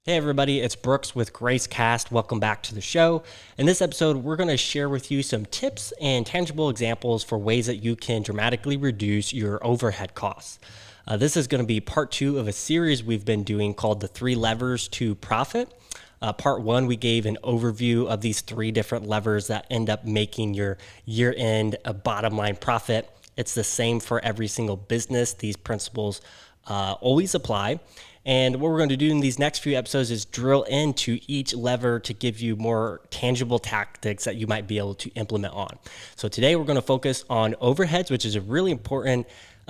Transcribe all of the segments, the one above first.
Hey everybody, it's Brooks with GraceCast. Welcome back to the show. In this episode, we're going to share with you some tips and tangible examples for ways that you can dramatically reduce your overhead costs. This is going to be part 2 of a series we've been doing called The 3 Levers to Profit. Part 1, we gave an overview of these 3 different levers that end up making your year-end bottom line profit. It's the same for every single business. These principles always apply. And what we're going to do in these next few episodes is drill into each lever to give you more tangible tactics that you might be able to implement on. So today we're going to focus on overheads, which is a really important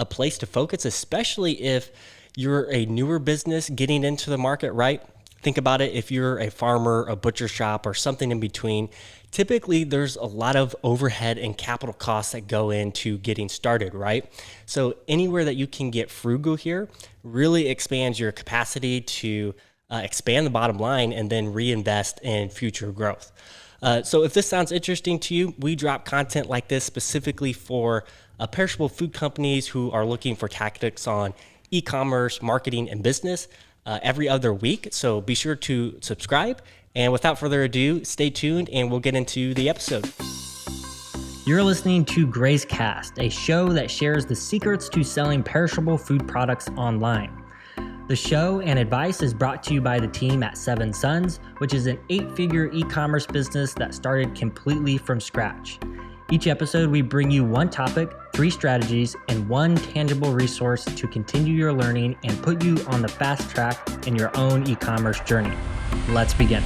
place to focus, especially if you're a newer business getting into the market, right? Think about it. If you're a farmer, a butcher shop, or something in between, typically there's a lot of overhead and capital costs that go into getting started, right? So anywhere that you can get frugal here really expands your capacity to expand the bottom line and then reinvest in future growth. So if this sounds interesting to you, we drop content like this specifically for perishable food companies who are looking for tactics on e-commerce, marketing, and business every other week. So be sure to subscribe. And without further ado, stay tuned and we'll get into the episode. You're listening to GraceCast, a show that shares the secrets to selling perishable food products online. The show and advice is brought to you by the team at Seven Sons, which is an 8-figure e-commerce business that started completely from scratch. Each episode, we bring you one topic, 3 strategies, and one tangible resource to continue your learning and put you on the fast track in your own e-commerce journey. Let's begin.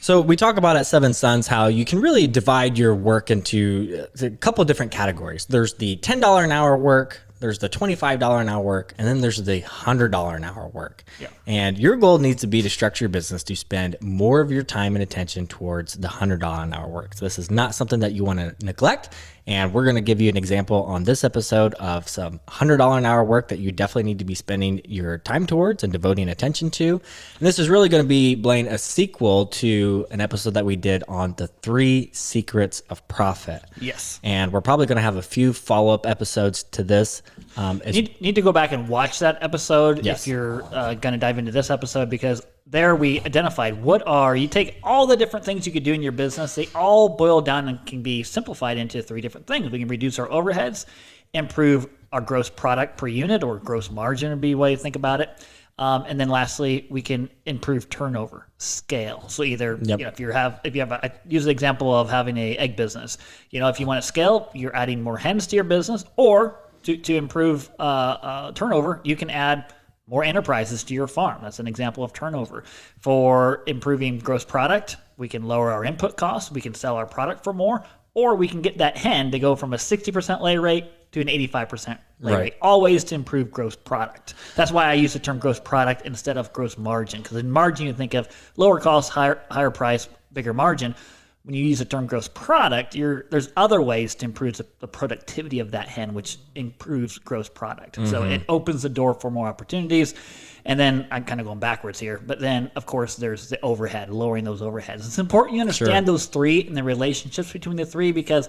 So we talk about at Seven Sons how you can really divide your work into a couple of different categories. There's the $10 an hour work, there's the $25 an hour work, and then there's the $100 an hour work. Yeah. And your goal needs to be to structure your business to spend more of your time and attention towards the $100 an hour work. So this is not something that you want to neglect. And we're going to give you an example on this episode of some $100 an hour work that you definitely need to be spending your time towards and devoting attention to. And this is really going to be, Blaine, a sequel to an episode that we did on the 3 secrets of profit. Yes. And we're probably going to have a few follow-up episodes to this. You need to go back and watch that episode Yes. if you're going to dive into this episode, because there we identified you take all the different things you could do in your business. They all boil down and can be simplified into 3 different things. We can reduce our overheads, improve our gross product per unit, or gross margin would be a way to think about it. And then lastly, we can improve turnover, scale. So either, if you have I use the example of having a egg business. If you want to scale, you're adding more hens to your business, or to improve turnover, you can add more enterprises to your farm. That's an example of turnover. For improving gross product, we can lower our input costs. We can sell our product for more, or we can get that hen to go from a 60% lay rate to an 85% lay rate, always to improve gross product. That's why I use the term gross product instead of gross margin, because in margin you think of lower cost, higher price, bigger margin. When you use the term gross product, there's other ways to improve the productivity of that hen, which improves gross product. Mm-hmm. So it opens the door for more opportunities. And then I'm kind of going backwards here, but then of course there's the overhead, lowering those overheads. It's important you understand those 3 and the relationships between the 3, because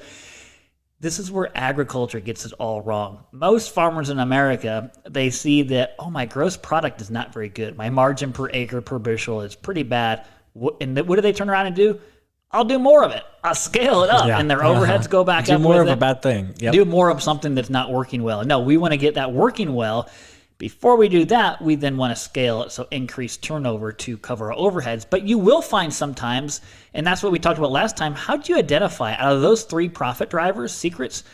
this is where agriculture gets it all wrong. Most farmers in America, they see that, my gross product is not very good. My margin per acre per bushel is pretty bad. And what do they turn around and do? I'll do more of it. I'll scale it up, and their overheads go back up. Do more of a bad thing. Yep. Do more of something that's not working well. No, we want to get that working well. Before we do that, we then want to scale it, so increase turnover to cover our overheads. But you will find sometimes, and that's what we talked about last time, how do you identify out of those 3 profit drivers, secrets,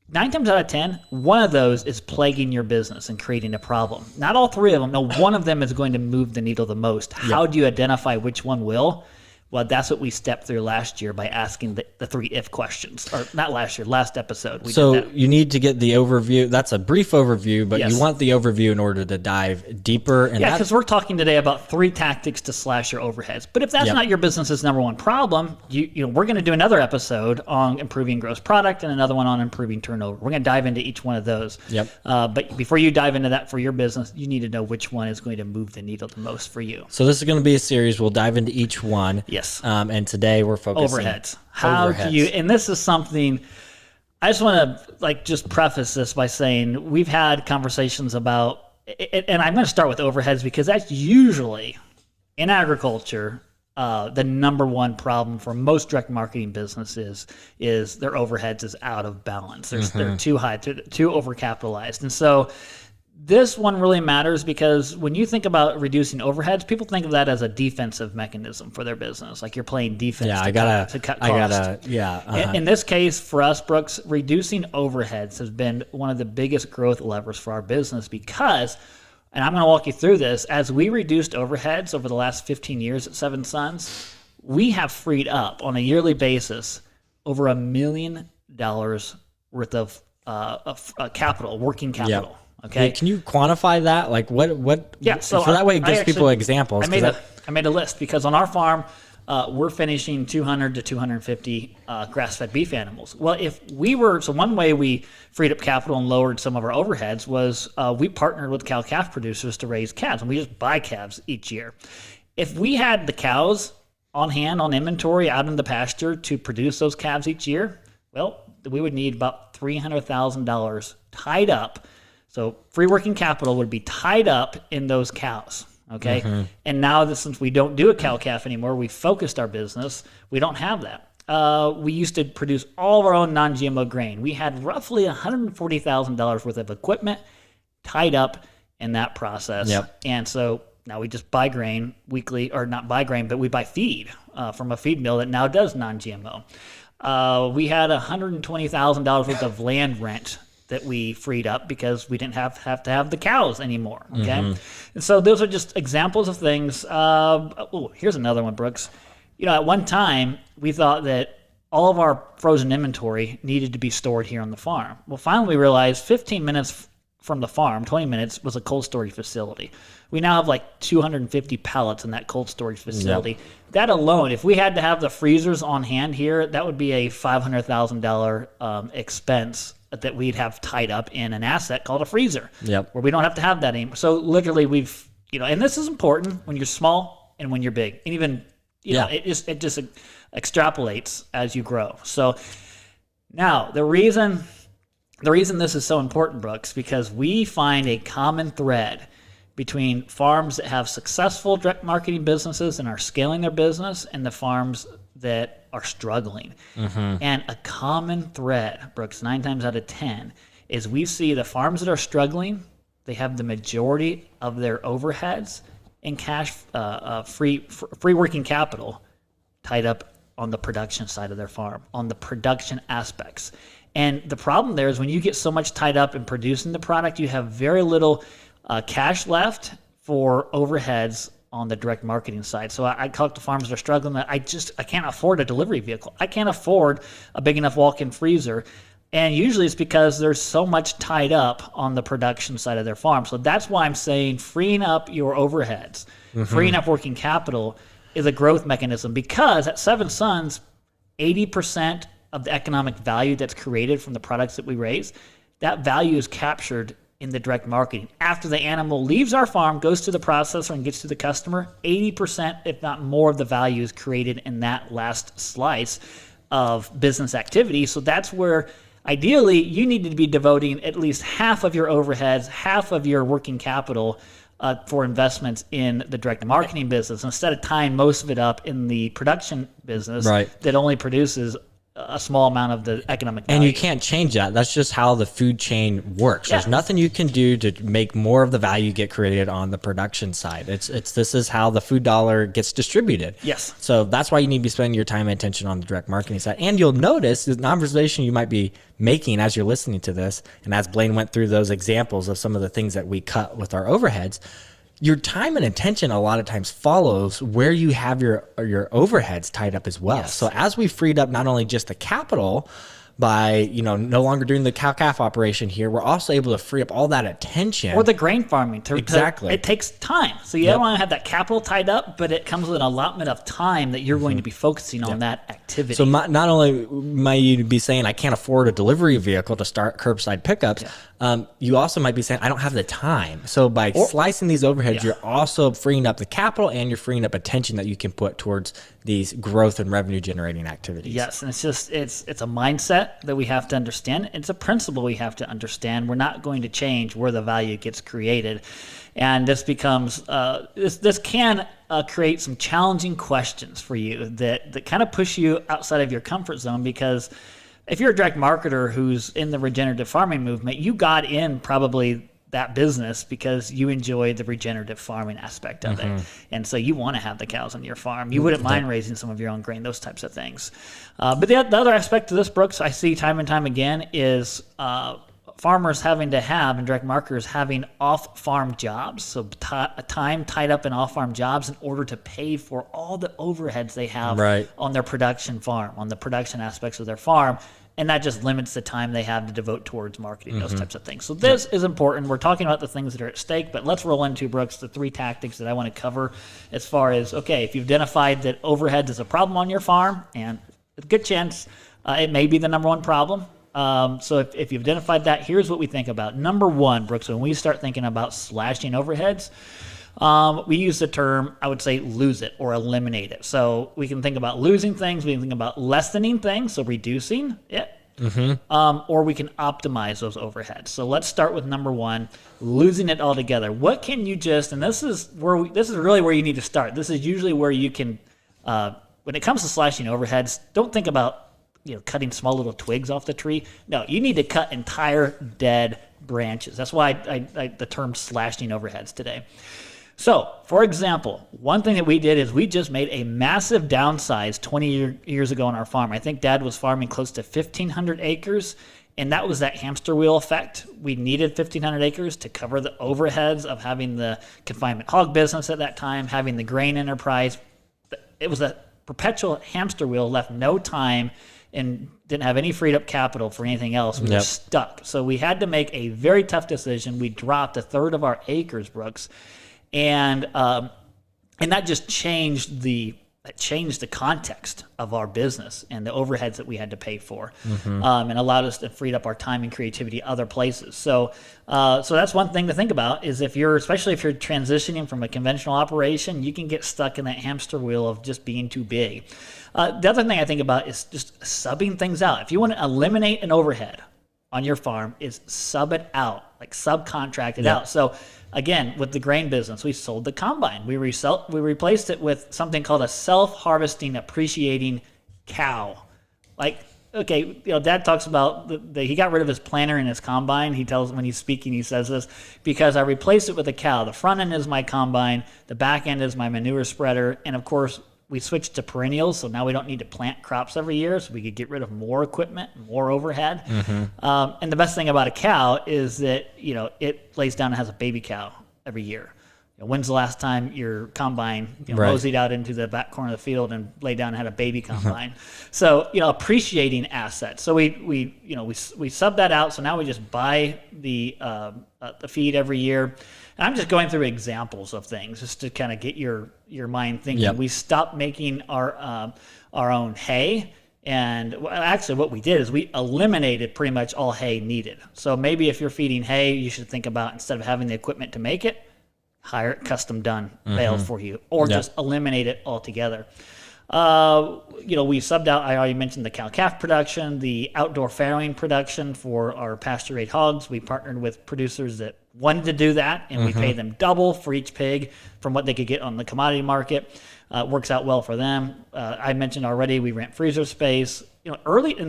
9 times out of 10, one of those is plaguing your business and creating a problem. Not all 3 of them. No, one of them is going to move the needle the most. How do you identify which one will? Well, that's what we stepped through last year by asking the 3 if questions. Or not last year, last episode. So you need to get the overview. That's a brief overview, but you want the overview in order to dive deeper. And because we're talking today about 3 tactics to slash your overheads. But if that's not your business's number one problem, we're going to do another episode on improving gross product and another one on improving turnover. We're going to dive into each one of those. But before you dive into that for your business, you need to know which one is going to move the needle the most for you. So this is going to be a series. We'll dive into each one. Yes. And today we're focusing overheads. How do you? And this is something I just want to just preface this by saying we've had conversations about and I'm going to start with overheads because that's usually in agriculture. The number one problem for most direct marketing businesses is their overheads is out of balance. They're too high, too overcapitalized. And so this one really matters because when you think about reducing overheads, people think of that as a defensive mechanism for their business. Like you're playing defense to cut costs. In this case, for us, Brooks, reducing overheads has been one of the biggest growth levers for our business because, and I'm going to walk you through this, as we reduced overheads over the last 15 years at Seven Sons, we have freed up on a yearly basis over $1 million worth of capital, working capital. Yep. Okay. Can you quantify that? Like what? Yeah. So that way it gives people examples. I made a list because on our farm, we're finishing 200 to 250 grass-fed beef animals. Well, one way we freed up capital and lowered some of our overheads was we partnered with cow-calf producers to raise calves, and we just buy calves each year. If we had the cows on hand, on inventory, out in the pasture to produce those calves each year, well, we would need about $300,000 tied up. So free working capital would be tied up in those cows, okay? And now that since we don't do a cow-calf anymore, we focused our business, we don't have that. We used to produce all of our own non-GMO grain. We had roughly $140,000 worth of equipment tied up in that process. Yep. And so now we just buy grain weekly, or not buy grain, but we buy feed from a feed mill that now does non-GMO. We had $120,000 worth of land rent that we freed up because we didn't have to have the cows anymore. Okay. And so those are just examples of things. Here's another one, Brooks. At one time we thought that all of our frozen inventory needed to be stored here on the farm. Well, finally we realized 15 minutes from the farm, 20 minutes was a cold storage facility. We now have like 250 pallets in that cold storage facility. Yep. That alone, if we had to have the freezers on hand here, that would be a $500,000 expense that we'd have tied up in an asset called a freezer, where we don't have to have that anymore. So literally we've, and this is important when you're small and when you're big, and even, it just extrapolates as you grow. So now the reason this is so important, Brooks, because we find a common thread between farms that have successful direct marketing businesses and are scaling their business and the farms that are struggling. And a common thread, Brooks, 9 times out of 10, is we see the farms that are struggling, they have the majority of their overheads and cash free working capital tied up on the production side of their farm, on the production aspects. And the problem there is when you get so much tied up in producing the product, you have very little cash left for overheads on the direct marketing side. So I talk to farmers that are struggling that I can't afford a delivery vehicle. I can't afford a big enough walk-in freezer. And usually it's because there's so much tied up on the production side of their farm. So that's why I'm saying freeing up your overheads, freeing up working capital is a growth mechanism, because at Seven Sons, 80% of the economic value that's created from the products that we raise, that value is captured in the direct marketing. After the animal leaves our farm, goes to the processor and gets to the customer, 80%, if not more, of the value is created in that last slice of business activity. So that's where ideally you need to be devoting at least half of your overheads, half of your working capital for investments in the direct marketing business, instead of tying most of it up in the production business that only produces a small amount of the economic value. And you can't change that. That's just how the food chain works. There's nothing you can do to make more of the value get created on the production side. This is how the food dollar gets distributed. Yes. So that's why you need to be spending your time and attention on the direct marketing side. And you'll notice an observation you might be making as you're listening to this, and as Blaine went through those examples of some of the things that we cut with our overheads, your time and attention a lot of times follows where you have your overheads tied up as well. Yes. So as we freed up not only just the capital by, no longer doing the cow-calf operation here, we're also able to free up all that attention. Or the grain farming. Exactly. It takes time. So you don't want to have that capital tied up, but it comes with an allotment of time that you're going to be focusing on that activity. So not only might you be saying, I can't afford a delivery vehicle to start curbside pickups, you also might be saying, I don't have the time. So by slicing these overheads, you're also freeing up the capital and you're freeing up attention that you can put towards these growth and revenue generating activities. Yes, and it's a mindset. mindset that we have to understand. It's a principle we have to understand. We're not going to change where the value gets created. And this becomes, this can create some challenging questions for you that kind of push you outside of your comfort zone, because if you're a direct marketer who's in the regenerative farming movement, you got in probably that business because you enjoy the regenerative farming aspect of it. And so you want to have the cows on your farm. You wouldn't mind raising some of your own grain, those types of things. But the other aspect of this, Brooks, I see time and time again is farmers having to have, and direct marketers having off-farm jobs, so time tied up in off-farm jobs in order to pay for all the overheads they have on their production farm, on the production aspects of their farm. And that just limits the time they have to devote towards marketing, those types of things. So this is important. We're talking about the things that are at stake, but let's roll into, Brooks, the 3 tactics that I want to cover as far as, okay, if you've identified that overheads is a problem on your farm, and a good chance it may be the number one problem. So if you've identified that, here's what we think about. Number 1, Brooks, when we start thinking about slashing overheads, we use the term, I would say, lose it or eliminate it. So we can think about losing things. We can think about lessening things, so reducing it. Or we can optimize those overheads. So let's start with number 1, losing it altogether. What can you just, and this is really where you need to start. This is usually where you can, when it comes to slashing overheads, don't think about cutting small little twigs off the tree. No, you need to cut entire dead branches. That's why the term slashing overheads today. So, for example, one thing that we did is we just made a massive downsize 20 years ago on our farm. I think Dad was farming close to 1,500 acres, and that was that hamster wheel effect. We needed 1,500 acres to cover the overheads of having the confinement hog business at that time, having the grain enterprise. It was a perpetual hamster wheel, left no time, and didn't have any freed up capital for anything else. We were stuck. So we had to make a very tough decision. We dropped 1/3 of our acres, Brooks. And that just changed the context of our business and the overheads that we had to pay for, and allowed us to free up our time and creativity other places. So that's one thing to think about, is especially if you're transitioning from a conventional operation, you can get stuck in that hamster wheel of just being too big. The other thing I think about is just subbing things out. If you want to eliminate an overhead on your farm, is sub it out, like subcontract it out. So again, with the grain business, we sold the combine. We replaced it with something called a self-harvesting appreciating cow. Like, okay, Dad talks about he got rid of his planter and his combine. He tells, when he's speaking, he says this, because I replaced it with a cow. The front end is my combine, the back end is my manure spreader, and of course, we switched to perennials, so now we don't need to plant crops every year, so we could get rid of more equipment, more overhead. And the best thing about a cow is that it lays down and has a baby cow every year. When's the last time your combine moseyed out into the back corner of the field and laid down and had a baby combine? So appreciating assets. So we sub that out. So now we just buy the feed every year. And I'm just going through examples of things just to kind of get your mind thinking. We stopped making our own hay. And actually what we did is we eliminated pretty much all hay needed. So maybe if you're feeding hay, you should think about, instead of having the equipment to make it, hire it custom done, baled for you, or just eliminate it altogether. We subbed out, I already mentioned the cow-calf production, the outdoor farrowing production for our pasture-raised hogs. We partnered with producers that wanted to do that, and we pay them double for each pig from what they could get on the commodity market. Works out well for them. I mentioned already we rent freezer space. In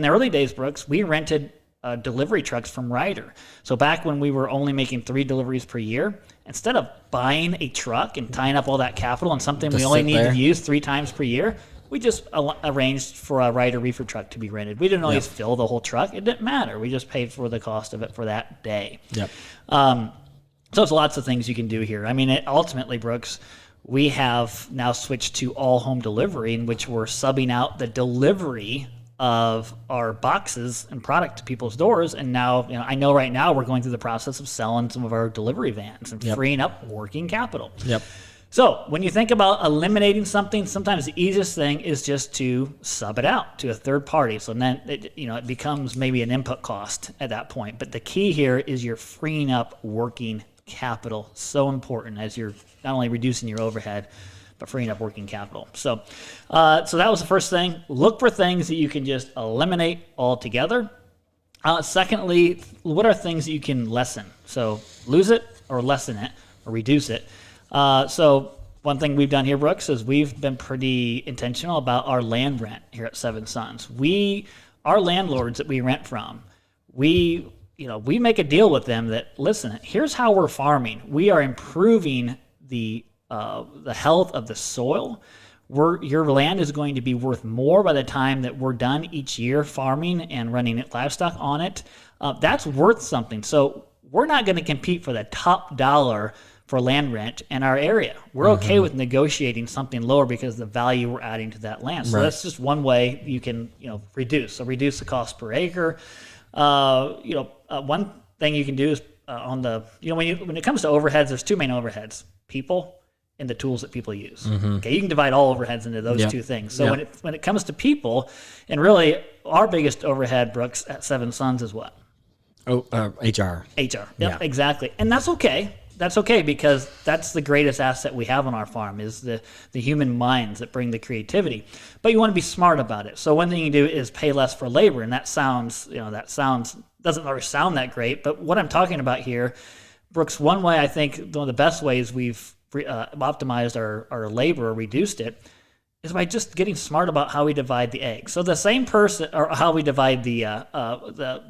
the early days, Brooks, we rented delivery trucks from Ryder. So back when we were only making 3 deliveries per year, instead of buying a truck and tying up all that capital on something we only need to use 3 times per year, we just arranged for a Ryder reefer truck to be rented. We didn't always fill the whole truck. It didn't matter. We just paid for the cost of it for that day. So there's lots of things you can do here. I mean, ultimately, Brooks, we have now switched to all home delivery, in which we're subbing out the delivery of our boxes and product to people's doors. And now, I know right now we're going through the process of selling some of our delivery vans and freeing up working capital. So when you think about eliminating something, sometimes the easiest thing is just to sub it out to a third party. So then it becomes maybe an input cost at that point. But the key here is you're freeing up working capital. So important, as you're not only reducing your overhead, but freeing up working capital. So that was the first thing. Look for things that you can just eliminate altogether. Secondly, what are things that you can lessen? So lose it or lessen it or reduce it. So one thing we've done here, Brooks, is we've been pretty intentional about our land rent here at Seven Sons. Our landlords that we rent from, we make a deal with them that, listen, here's how we're farming. We are improving the health of the soil. Your land is going to be worth more by the time that we're done each year farming and running livestock on it. That's worth something. So we're not going to compete for the top dollar for land rent in our area. We're okay with negotiating something lower because of the value we're adding to that land. So that's just one way you can reduce. So reduce the cost per acre. One thing you can do is when it comes to overheads, there's two main overheads: people and the tools that people use. Okay, you can divide all overheads into those two things. So when it comes to people, and really our biggest overhead, Brooks, at Seven Sons is what? HR. HR. Yep, exactly. And that's okay. That's okay, because that's the greatest asset we have on our farm is the human minds that bring the creativity. But you want to be smart about it. So one thing you can do is pay less for labor, and that doesn't always sound that great. But what I'm talking about here, Brooks, one way I think one of the best ways we've optimized our labor or reduced it is by just getting smart about how we divide the eggs. So the same person, or how we divide the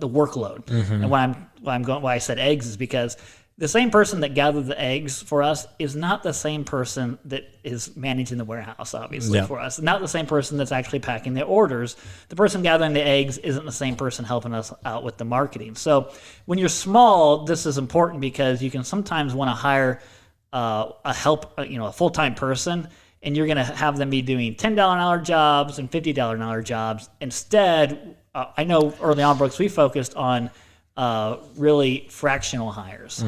workload. And why I said eggs is because the same person that gathered the eggs for us is not the same person that is managing the warehouse, obviously, for us. Not the same person that's actually packing the orders. The person gathering the eggs isn't the same person helping us out with the marketing. So when you're small, this is important because you can sometimes want to hire a full-time person, and you're going to have them be doing $10 an hour jobs and $50 an hour jobs. Instead, I know early on, Brooks, we focused on really fractional hires,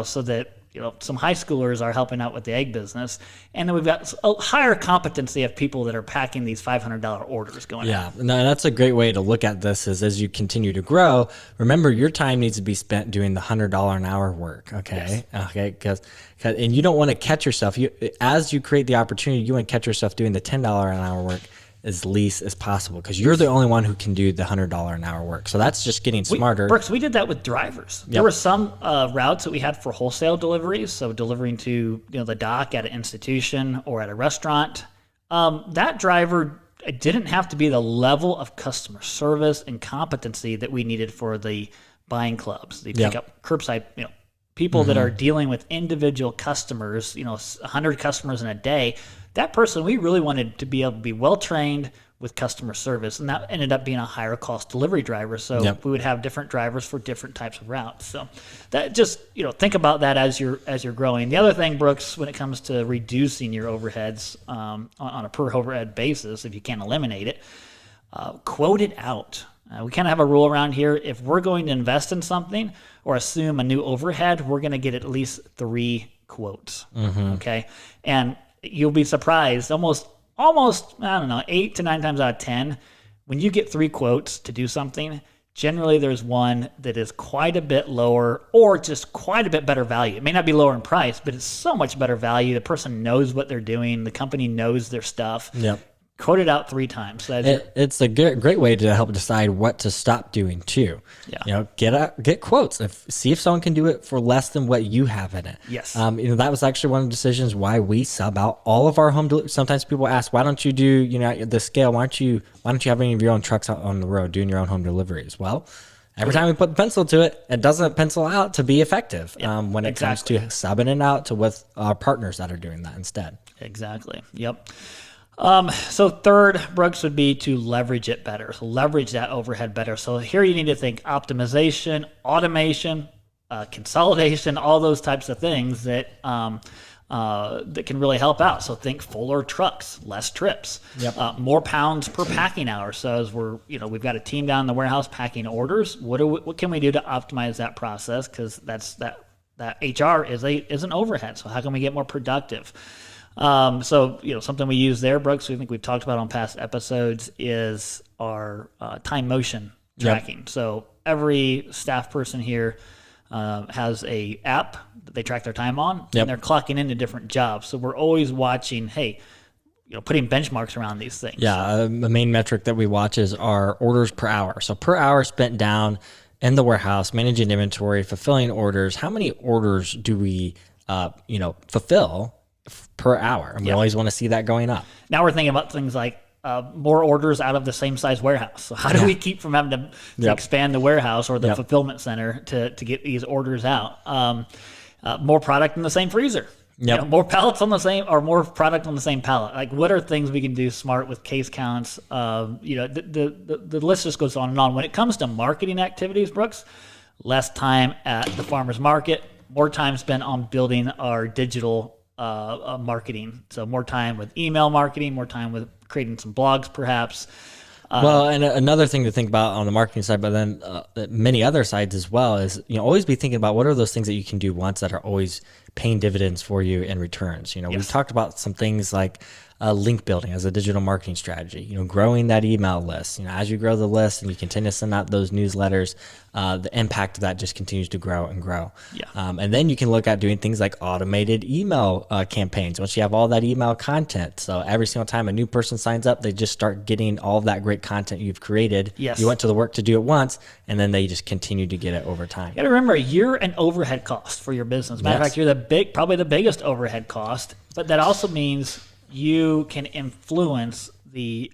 so that some high schoolers are helping out with the egg business, and then we've got a higher competency of people that are packing these $500 orders going out. Yeah, no, that's a great way to look at this. Is as you continue to grow, remember your time needs to be spent doing the $100 an hour work. Okay, because and you don't want to catch yourself. As you create the opportunity, you want to catch yourself doing the $10 an hour work as least as possible, because you're the only one who can do the $100 an hour work. So that's just getting smarter. Brooks, we did that with drivers. There were some routes that we had for wholesale deliveries, so delivering to the dock at an institution or at a restaurant. That driver didn't have to be the level of customer service and competency that we needed for the buying clubs. They pick up curbside, people that are dealing with individual customers, 100 customers in a day. That person, we really wanted to be able to be well-trained with customer service, and that ended up being a higher cost delivery driver. So we would have different drivers for different types of routes. So that just, think about that as you're growing. The other thing, Brooks, when it comes to reducing your overheads on a per overhead basis, if you can't eliminate it, quote it out. We kind of have a rule around here. If we're going to invest in something or assume a new overhead, we're going to get at least 3 quotes. Okay. And you'll be surprised, almost, I don't know, 8 to 9 times out of 10, when you get 3 quotes to do something, generally there's one that is quite a bit lower or just quite a bit better value. It may not be lower in price, but it's so much better value. The person knows what they're doing. The company knows their stuff. Quote it out 3 times. It's a great way to help decide what to stop doing too. Get quotes. See if someone can do it for less than what you have in it. Yes. That was actually one of the decisions why we sub out all of our home delivery. Sometimes people ask, why don't you do the scale? Why don't you have any of your own trucks out on the road doing your own home deliveries? Well, every time we put the pencil to it, it doesn't pencil out to be effective when it comes to subbing it out to with our partners that are doing that instead. Exactly. Yep. So third, Brooks, would be to leverage it better. So leverage that overhead better. So here you need to think optimization, automation, consolidation, all those types of things that can really help out. So think fuller trucks, less trips, more pounds per packing hour. So as we've got a team down in the warehouse packing orders, what can we do to optimize that process? Because that HR is an overhead. So how can we get more productive? Something we use there, Brooks, we think we've talked about on past episodes, is our time motion tracking. So every staff person here has a app that they track their time on, Yep. and they're clocking into different jobs. So we're always watching, hey, putting benchmarks around these things. Yeah, the main metric that we watch is our orders per hour. So per hour spent down in the warehouse, managing inventory, fulfilling orders. How many orders do we, fulfill per hour? And we always want to see that going up. Now we're thinking about things like more orders out of the same size warehouse. So how do we keep from having to Yep. expand the warehouse or the Yep. fulfillment center to get these orders out? More product in the same freezer. Yep. More pallets on the same, or more product on the same pallet. Like, what are things we can do smart with case counts? The list just goes on and on. When it comes to marketing activities, Brooks, less time at the farmer's market, more time spent on building our digital marketing. So more time with email marketing, more time with creating some blogs, perhaps. Well, and another thing to think about on the marketing side, but then many other sides as well, is always be thinking about what are those things that you can do once that are always paying dividends for you in returns. We've talked about some things like link building as a digital marketing strategy. Growing that email list. As you grow the list and you continue to send out those newsletters, the impact of that just continues to grow and grow. Yeah. And then you can look at doing things like automated email campaigns once you have all that email content. So every single time a new person signs up, they just start getting all of that great content you've created. Yes. You went to the work to do it once, and then they just continue to get it over time. You got to remember, you're an overhead cost for your business. Matter of Yes. fact, you're probably the biggest overhead cost. But that also means you can influence the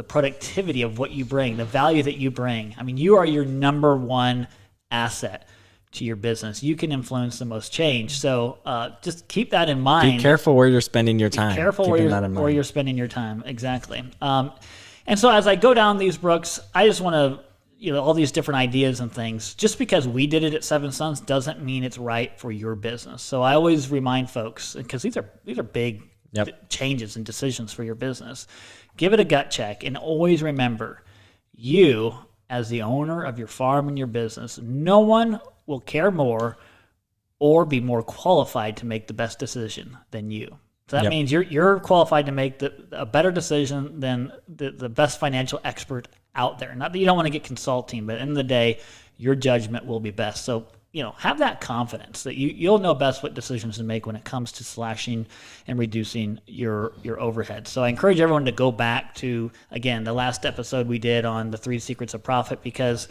productivity of what you bring, the value that you bring. I mean, you are your number one asset to your business. You can influence the most change. So just keep that in mind. Be careful where you're spending your time. Careful Keeping where that in mind. you're spending your time. Exactly. And so as I go down these, Brooks, I just want to, all these different ideas and things. Just because we did it at Seven Sons doesn't mean it's right for your business. So I always remind folks, because these are big changes and decisions for your business. Give it a gut check, and always remember, you as the owner of your farm and your business, no one will care more or be more qualified to make the best decision than you. So that means you're qualified to make a better decision than the best financial expert out there. Not that you don't want to get consulting, but at the end of the day, your judgment will be best. So, have that confidence that you'll know best what decisions to make when it comes to slashing and reducing your overhead. So I encourage everyone to go back to, again, the last episode we did on the 3 secrets of profit, because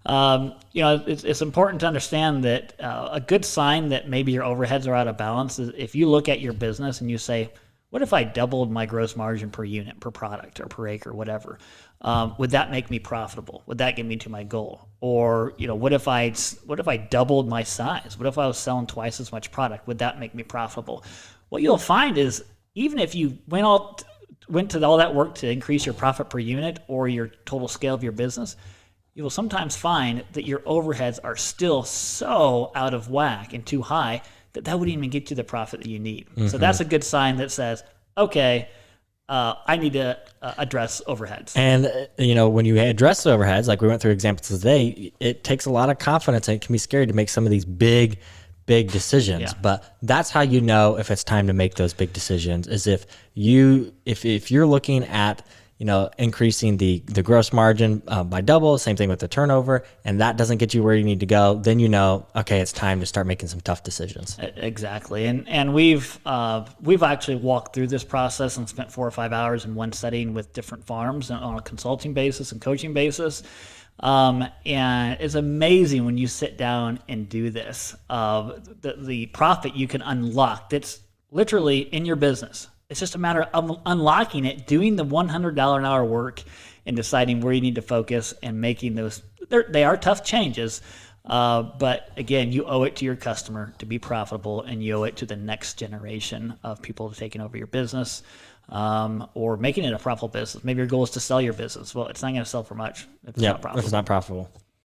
it's important to understand that a good sign that maybe your overheads are out of balance is if you look at your business and you say, what if I doubled my gross margin per unit, per product, or per acre, whatever? Would that make me profitable? Would that get me to my goal? Or what if I doubled my size? What if I was selling twice as much product? Would that make me profitable? What you'll find is, even if you went to all that work to increase your profit per unit or your total scale of your business, you will sometimes find that your overheads are still so out of whack and too high that wouldn't even get you the profit that you need. Mm-hmm. So that's a good sign that says, okay, I need to address overheads. And, when you address the overheads, like we went through examples today, it takes a lot of confidence, and it can be scary to make some of these big decisions. Yeah. But that's how you know if it's time to make those big decisions, is if you're looking at, increasing the gross margin by double, same thing with the turnover, and that doesn't get you where you need to go, then okay, it's time to start making some tough decisions. Exactly. And we've actually walked through this process and spent 4 or 5 hours in one setting with different farms on a consulting basis and coaching basis. And it's amazing when you sit down and do this, the profit you can unlock that's literally in your business. It's just a matter of unlocking it, doing the $100 an hour work, and deciding where you need to focus and making those. They are tough changes, but again, you owe it to your customer to be profitable, and you owe it to the next generation of people taking over your business, or making it a profitable business. Maybe your goal is to sell your business. Well, it's not going to sell for much if it's not profitable. If it's not profitable.